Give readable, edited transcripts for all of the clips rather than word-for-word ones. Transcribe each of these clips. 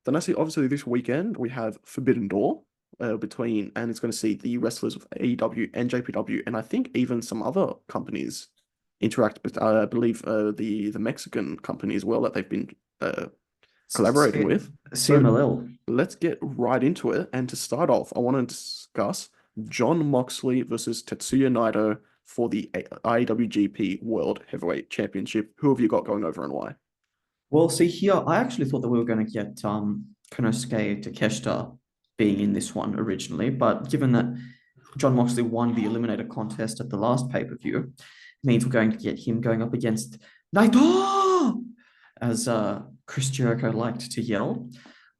Then I see obviously this weekend we have Forbidden Door and it's going to see the wrestlers of AEW, NJPW, and I think even some other companies interact with. I believe the Mexican company as well that they've been collaborating with. So CMLL. let's get right into it. And to start off, I want to discuss John Moxley versus Tetsuya Naito for the IWGP World Heavyweight Championship. Who have you got going over and why? Well, see here, I actually thought that we were going to get Konosuke Takeshita being in this one originally, but given that John Moxley won the Eliminator contest at the last pay-per-view, means we're going to get him going up against Naito, as Chris Jericho liked to yell.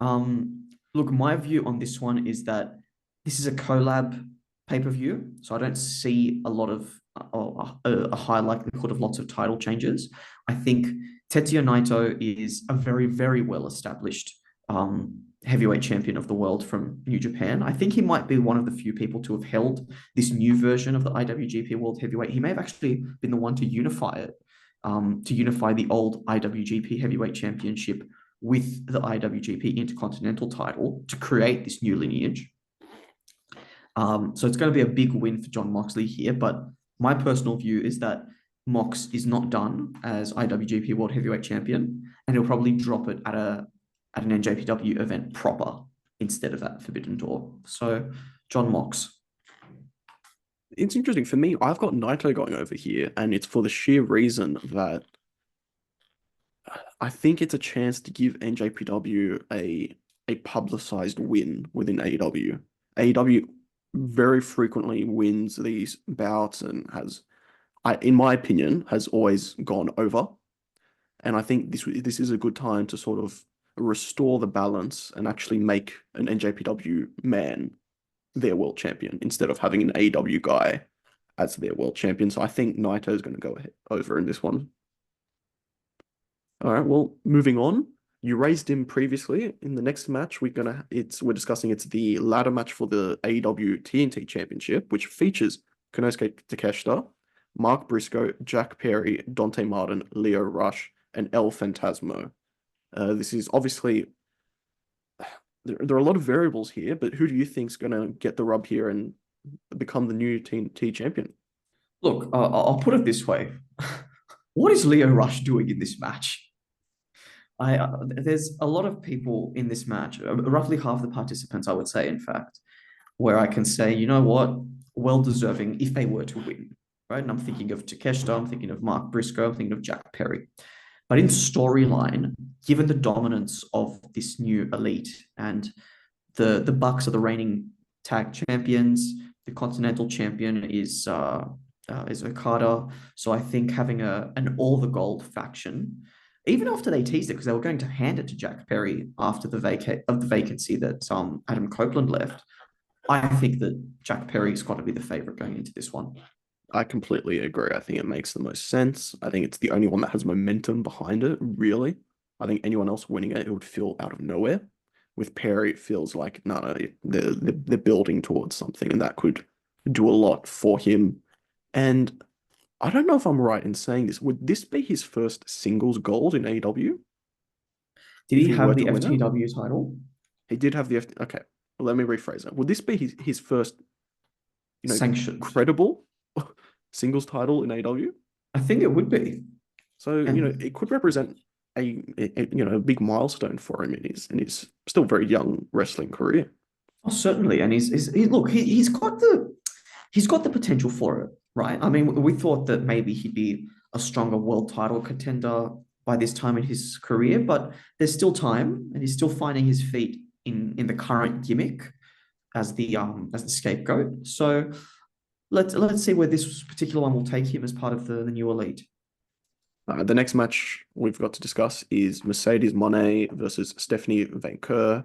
Look, my view on this one is that this is a collab pay-per-view, so I don't see a lot of a high likelihood of lots of title changes. I think Tetsuya Naito is a very, very well-established heavyweight champion of the world from New Japan. I think he might be one of the few people to have held this new version of the IWGP World Heavyweight. He may have actually been the one to unify it, to unify the old IWGP Heavyweight Championship with the IWGP Intercontinental title to create this new lineage. So it's going to be a big win for John Moxley here, but my personal view is that Mox is not done as IWGP World Heavyweight Champion, and he'll probably drop it at an NJPW event proper instead of at Forbidden Door. So, John Mox. It's interesting for me. I've got Naito going over here, and it's for the sheer reason that I think it's a chance to give NJPW a publicized win within AEW. AEW very frequently wins these bouts and in my opinion, has always gone over. And I think this is a good time to sort of restore the balance and actually make an NJPW man their world champion instead of having an AEW guy as their world champion. So I think Naito is going to go over in this one. All right, well, moving on. You raised him previously. In the next match, we're discussing it's the ladder match for the AEW TNT Championship, which features Konosuke Takeshita, Mark Briscoe, Jack Perry, Dante Martin, Leo Rush, and El Phantasmo. This is obviously there are a lot of variables here, but who do you think's going to get the rub here and become the new TNT champion? Look, I'll put it this way. What is Leo Rush doing in this match? There's a lot of people in this match, roughly half the participants, I would say, in fact, where I can say, you know what, well deserving if they were to win, right? And I'm thinking of Takeshita, I'm thinking of Mark Briscoe, I'm thinking of Jack Perry. But in storyline, given the dominance of this new elite and the Bucks are the reigning tag champions, the Continental champion is Okada. So I think having an all the gold faction, even after they teased it, because they were going to hand it to Jack Perry after the vacancy that Adam Copeland left, I think that Jack Perry's got to be the favorite going into this one. I completely agree. I think it makes the most sense. I think it's the only one that has momentum behind it, really. I think anyone else winning it would feel out of nowhere. With Perry, it feels like, no, they're building towards something, and that could do a lot for him. And I don't know if I'm right in saying this. Would this be his first singles gold in AEW? Did If he he were have the to win it? FTW title? He did have the okay. Well, let me rephrase it. Would this be his first, Sanctioned. credible singles title in AEW? I think it would be. So, And it could represent a big milestone for him in his still very young wrestling career. oh, certainly. And he's got the potential for it, right? I mean, we thought that maybe he'd be a stronger world title contender by this time in his career, but there's still time, and he's still finding his feet in the current gimmick as the scapegoat. So let's see where this particular one will take him as part of the new elite. The next match we've got to discuss is Mercedes Moné versus Stephanie Van Keur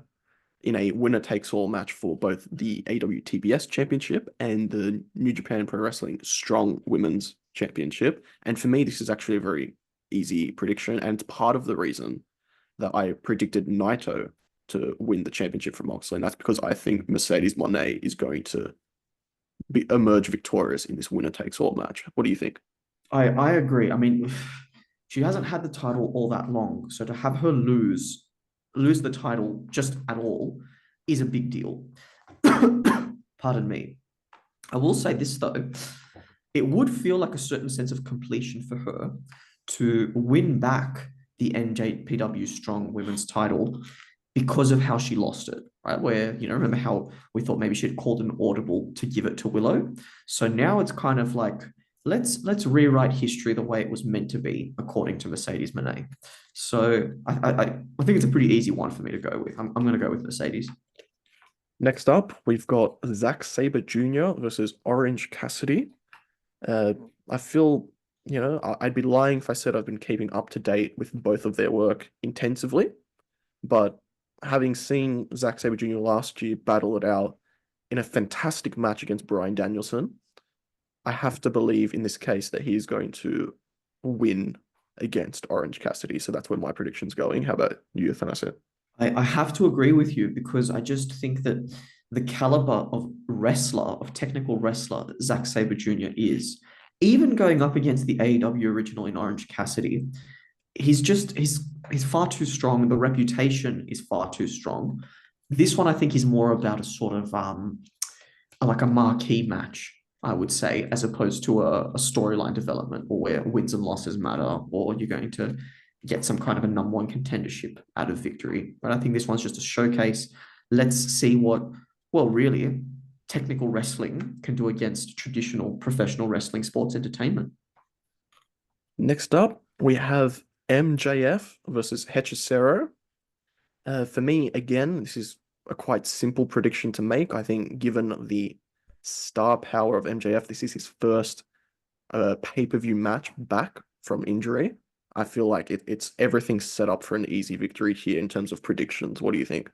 in a winner-takes-all match for both the AWTBS Championship and the New Japan Pro Wrestling Strong Women's Championship. And for me, this is actually a very easy prediction, and it's part of the reason that I predicted Naito to win the championship from Moxley, and that's because I think Mercedes Moné is going to emerge victorious in this winner-takes-all match. What do you think? I agree. I mean, she hasn't had the title all that long, so to have her lose lose the title just at all is a big deal. Pardon me. I will say this though, it would feel like a certain sense of completion for her to win back the NJPW Strong Women's title because of how she lost it, right? Where, remember how we thought maybe she had called an audible to give it to Willow. So now it's kind of like, let's rewrite history the way it was meant to be, according to Mercedes Moné. So I think it's a pretty easy one for me to go with. I'm going to go with Mercedes. Next up, we've got Zack Sabre Jr. versus Orange Cassidy. I feel, I'd be lying if I said I've been keeping up to date with both of their work intensively, but having seen Zack Sabre Jr. last year battle it out in a fantastic match against Bryan Danielson, I have to believe in this case that he is going to win against Orange Cassidy. So that's where my prediction's going. How about you, Thanasi? I have to agree with you because I just think that the caliber of wrestler, of technical wrestler that Zack Sabre Jr. is, even going up against the AEW original in Orange Cassidy, he's far too strong. The reputation is far too strong. This one I think is more about a sort of like a marquee match, I would say, as opposed to a storyline development or where wins and losses matter, or you're going to get some kind of a number one contendership out of victory. But I think this one's just a showcase. Let's see what, well, really, technical wrestling can do against traditional professional wrestling sports entertainment. Next up, we have MJF versus Hechicero. For me, again, this is a quite simple prediction to make. I think given the star power of MJF, this is his first pay-per-view match back from injury. I feel like it's everything set up for an easy victory here in terms of predictions. What do you think?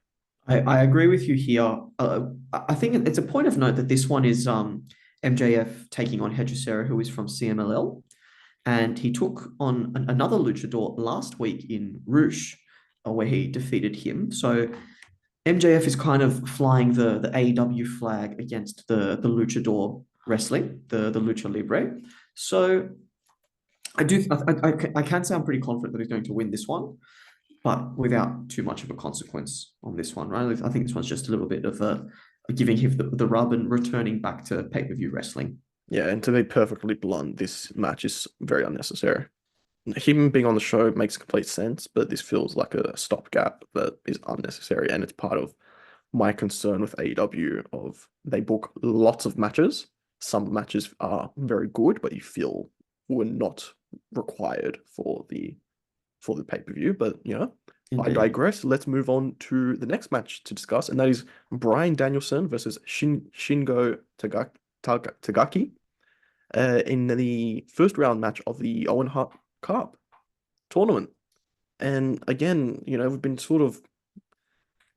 I agree with you here. I think it's a point of note that this one is MJF taking on Hedera, who is from CMLL. And he took on another luchador last week in Rouge, where he defeated him. So MJF is kind of flying the AEW flag against the luchador wrestling, the lucha libre. So I can say I'm pretty confident that he's going to win this one, but without too much of a consequence on this one, right? I think this one's just a little bit of a giving him the rub and returning back to pay-per-view wrestling. Yeah, and to be perfectly blunt, this match is very unnecessary. Him being on the show makes complete sense, but this feels like a stopgap that is unnecessary, and it's part of my concern with AEW of they book lots of matches. Some matches are very good, but you feel were not required for the pay-per-view. But I digress. Let's move on to the next match to discuss, and that is Bryan Danielson versus Shingo Tagaki in the first round match of the Owen Hart Cup tournament. And again,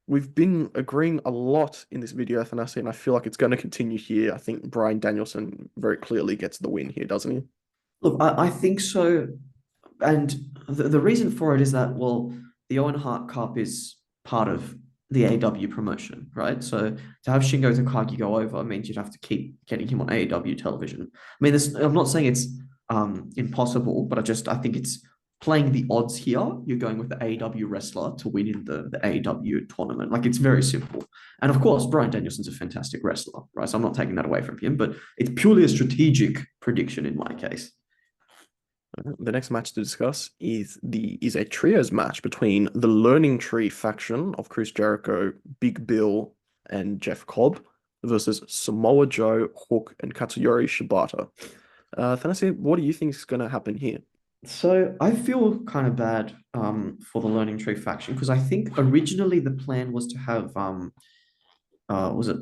we've been agreeing a lot in this video, Thanasi, and I feel like it's going to continue here. I think Bryan Danielson very clearly gets the win here, doesn't he? Look, I think so. And the reason for it is that, well, the Owen Hart Cup is part of the AEW promotion, right? So to have Shingo Takagi go over means you'd have to keep getting him on AEW television. I mean, I'm not saying it's impossible, but I think it's playing the odds here. You're going with the AEW wrestler to win in the AEW tournament. Like, it's very simple. And of course, Bryan Danielson's a fantastic wrestler, right? So I'm not taking that away from him, but it's purely a strategic prediction in my case. The next match to discuss is a trios match between the Learning Tree faction of Chris Jericho, Big Bill, and Jeff Cobb versus Samoa Joe, Hook, and Katsuyori Shibata. Thanasi, what do you think is going to happen here? So I feel kind of bad for the Learning Tree faction because I think originally the plan was to have was it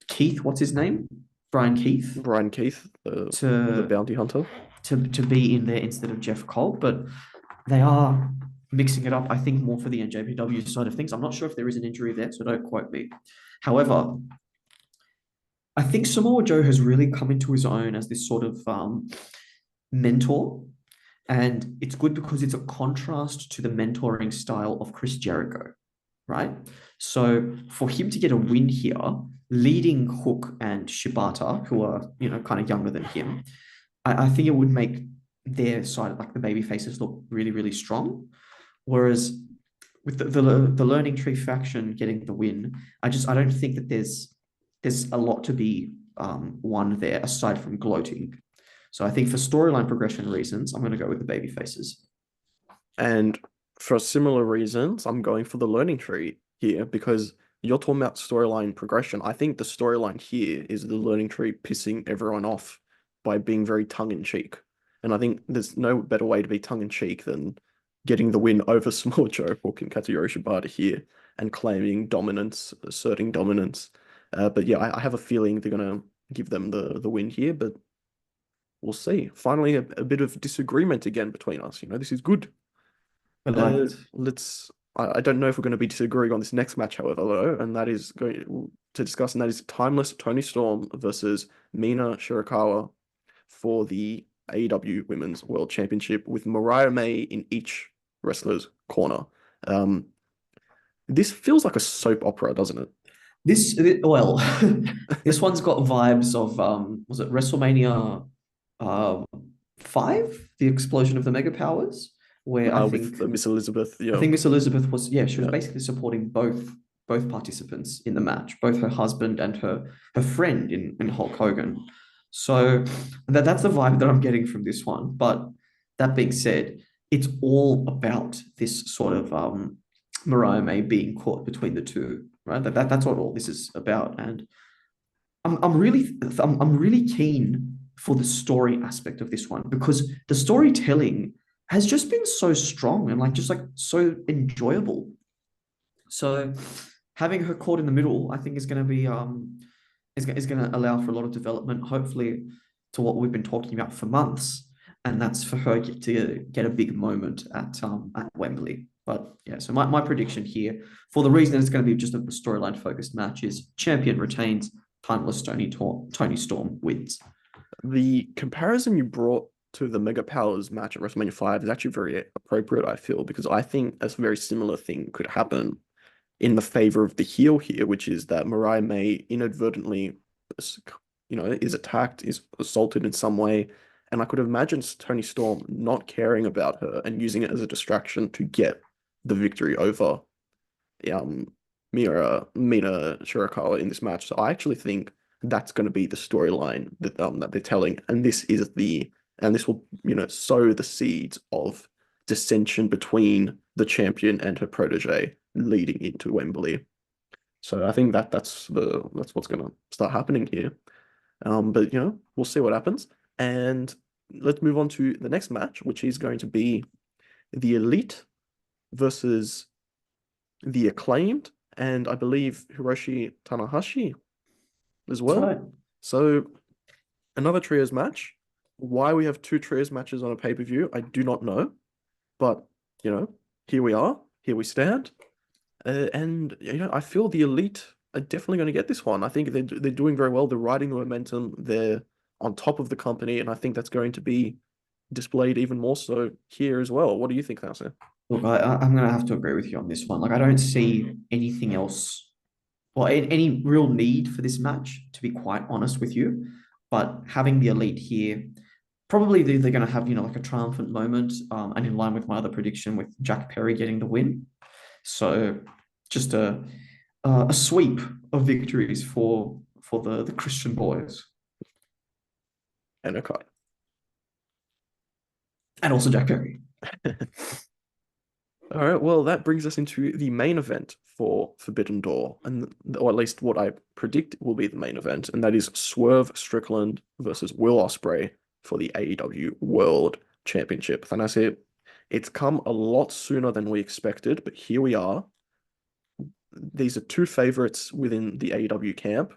Keith? What's his name? Brian Keith. Brian Keith, the bounty hunter. To be in there instead of Jeff Cobb, but they are mixing it up, I think, more for the NJPW side of things. I'm not sure if there is an injury there, so don't quote me. However, I think Samoa Joe has really come into his own as this sort of mentor, and it's good because it's a contrast to the mentoring style of Chris Jericho, right? So for him to get a win here, leading Hook and Shibata, who are, kind of younger than him, I think it would make their side, like the Babyfaces, look really, really strong. Whereas with the learning tree faction getting the win, I don't think that there's a lot to be won there aside from gloating. So I think for storyline progression reasons, I'm going to go with the baby faces. And for similar reasons, I'm going for the learning tree here because you're talking about storyline progression. I think the storyline here is the learning tree pissing everyone off by being very tongue-in-cheek. And I think there's no better way to be tongue-in-cheek than getting the win over Samoa Joe or Katsuyori Shibata here and claiming dominance, asserting dominance. But yeah, I have a feeling they're gonna give them the win here, but we'll see. Finally, a bit of disagreement again between us. This is good. I like it. Let's. I don't know if we're going to be disagreeing on this next match, however, though, and that is going to discuss, and that is Timeless Tony Storm versus Mina Shirakawa for the AEW Women's World Championship with Mariah May in each wrestler's corner. This feels like a soap opera, doesn't it? Well, this one's got vibes of was it WrestleMania um 5, the explosion of the Mega Powers, where With Miss Elizabeth, I yeah, think Miss Elizabeth was, yeah, she was yeah. basically supporting both participants in the match, both her husband and her friend in Hulk Hogan. So that's the vibe that I'm getting from this one. But that being said, it's all about this sort of Mariah May being caught between the two, right? That's what all this is about. And I'm really keen for the story aspect of this one because the storytelling has just been so strong and like just like so enjoyable. So having her caught in the middle, I think is going to be is going to allow for a lot of development, hopefully to what we've been talking about for months, and that's for her to get a big moment at Wembley. But yeah, so my prediction here, for the reason that it's going to be just a storyline focused match, is champion retains, timeless Tony Storm wins. The comparison you brought to the Mega Powers match at WrestleMania 5 is actually very appropriate, I feel, because I think a very similar thing could happen in the favor of the heel here, which is that Mariah May inadvertently, is attacked, is assaulted in some way. And I could imagine Tony Storm not caring about her and using it as a distraction to get the victory over um Mina Shirakawa in this match. So I actually think that's going to be the storyline that they're telling, and this will sow the seeds of dissension between the champion and her protege leading into Wembley. So I think that's what's going to start happening here. But we'll see what happens, and let's move on to the next match, which is going to be the Elite versus the Acclaimed, and I believe Hiroshi Tanahashi as That's well. right. So another trios match. Why we have two trios matches on a pay-per-view, I do not know. But, here we are. Here we stand. And, I feel the Elite are definitely going to get this one. I think they're doing very well. They're riding the momentum. They're on top of the company. And I think that's going to be displayed even more so here as well. What do you think, Nasser? Look, I'm going to have to agree with you on this one. Like, I don't see anything else or any real need for this match, to be quite honest with you. But having the Elite here, probably they're going to have, like a triumphant moment, and in line with my other prediction with Jack Perry getting the win. So just a sweep of victories for the Christian boys And okay. and also Jack Perry. All right, well, that brings us into the main event for Forbidden Door, or at least what I predict will be the main event, and that is Swerve Strickland versus Will Ospreay for the AEW World Championship. And I say it's come a lot sooner than we expected, but here we are. These are two favorites within the AEW camp.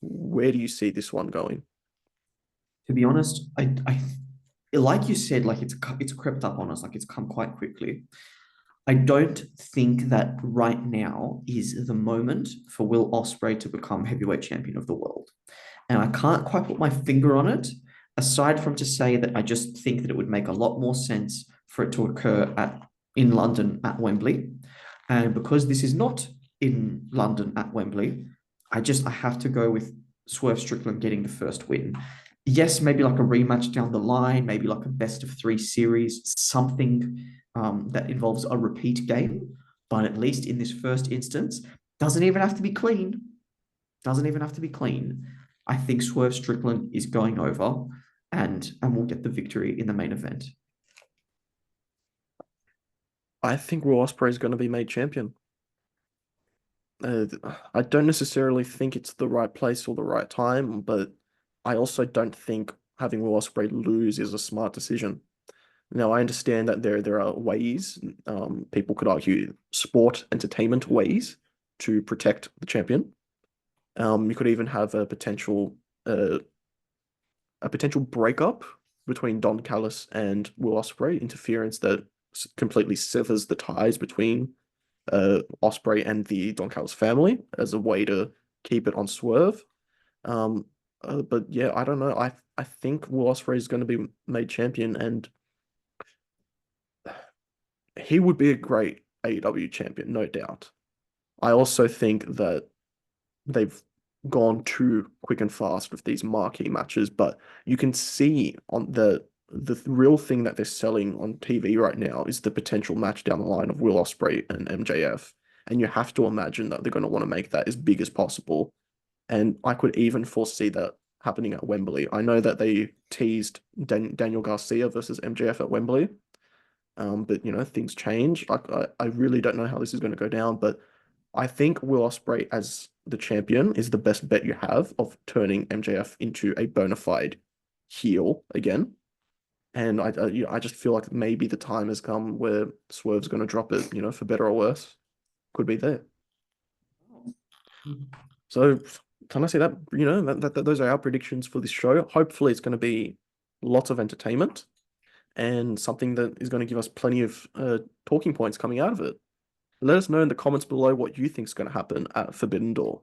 Where do you see this one going? To be honest, I like you said, like it's crept up on us, like it's come quite quickly. I don't think that right now is the moment for Will Ospreay to become heavyweight champion of the world. And I can't quite put my finger on it, aside from to say that I just think that it would make a lot more sense for it to occur in London at Wembley. And because this is not in London at Wembley, I have to go with Swerve Strickland getting the first win. Yes, maybe like a rematch down the line, maybe like a best of 3 series, something that involves a repeat game. but at least in this first instance, doesn't even have to be clean. Doesn't even have to be clean. I think Swerve Strickland is going over and will get the victory in the main event. I think Will Ospreay is going to be made champion. I don't necessarily think it's the right place or the right time, but I also don't think having Will Ospreay lose is a smart decision. Now, I understand that there are ways, people could argue sport entertainment ways to protect the champion. You could even have uh, a potential breakup between Don Callis and Will Ospreay, interference that completely severs the ties between Ospreay and the Don Callis family as a way to keep it on Swerve. Um, but yeah, I don't know. I think Will Ospreay is going to be made champion, and he would be a great AEW champion, no doubt. I also think that they've gone too quick and fast with these marquee matches, but you can see on the real thing that they're selling on TV right now is the potential match down the line of Will Ospreay and MJF. And you have to imagine that they're going to want to make that as big as possible. And I could even foresee that happening at Wembley. I know that they teased Daniel Garcia versus MJF at Wembley, but things change. I really don't know how this is going to go down, but I think Will Ospreay as the champion is the best bet you have of turning MJF into a bona fide heel again. And I just feel like maybe the time has come where Swerve's going to drop it, for better or worse. Could be there. So can I say that, that those are our predictions for this show. Hopefully it's going to be lots of entertainment and something that is going to give us plenty of talking points coming out of it. Let us know in the comments below what you think is going to happen at Forbidden Door.